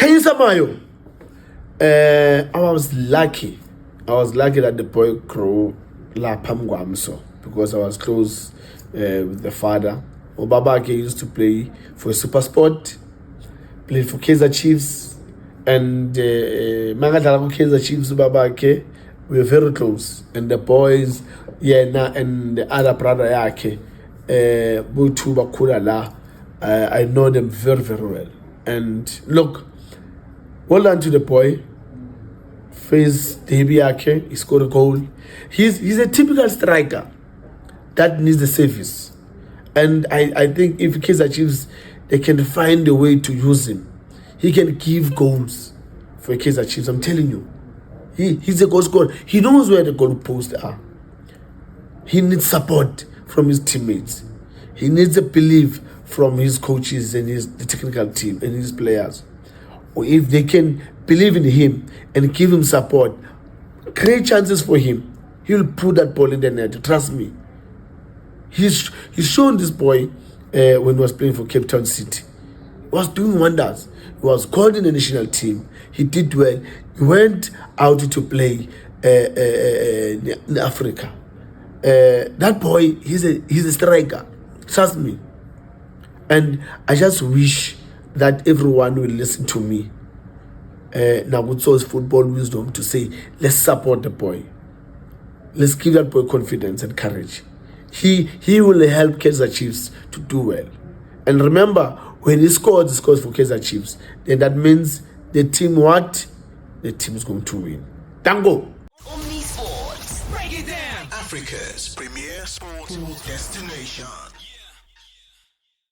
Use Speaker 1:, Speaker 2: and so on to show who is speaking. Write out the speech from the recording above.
Speaker 1: Khanyisa Mayo. I was lucky that the boy grew la Pamguamso because I was close with the father. Obabake used to play for Super Sport, played for Kaizer Chiefs, and Magadala Kaizer Chiefs, Obabake, we were very close. And the boys, and the other brother Yake, Butuba Kurala, I know them very, very well. And look, well done to the boy. Face Debiake, he scored a goal. He's a typical striker that needs the service. And I think if Kaizer Chiefs, they can find a way to use him. He can give goals for Kaizer Chiefs. I'm telling you. He's a goal scorer. He knows where the goal posts are. He needs support from his teammates. He needs a belief from his coaches and the technical team and his players. Or if they can believe in him and give him support, create chances for him, he'll put that ball in the net. Trust me. He's shown this boy when he was playing for Cape Town City. He was doing wonders. He was called in the national team. He did well. He went out to play in Africa. That boy, he's a striker. Trust me. And I just wish that everyone will listen to me. Nagutso's football wisdom to say, let's support the boy. Let's give that boy confidence and courage. He will help Kaizer Chiefs to do well. And remember, when he scores for Kaizer Chiefs, then that means the team what? The team is going to win. Tango!
Speaker 2: Omni Sports. Break it down. Africa's premier sports destination.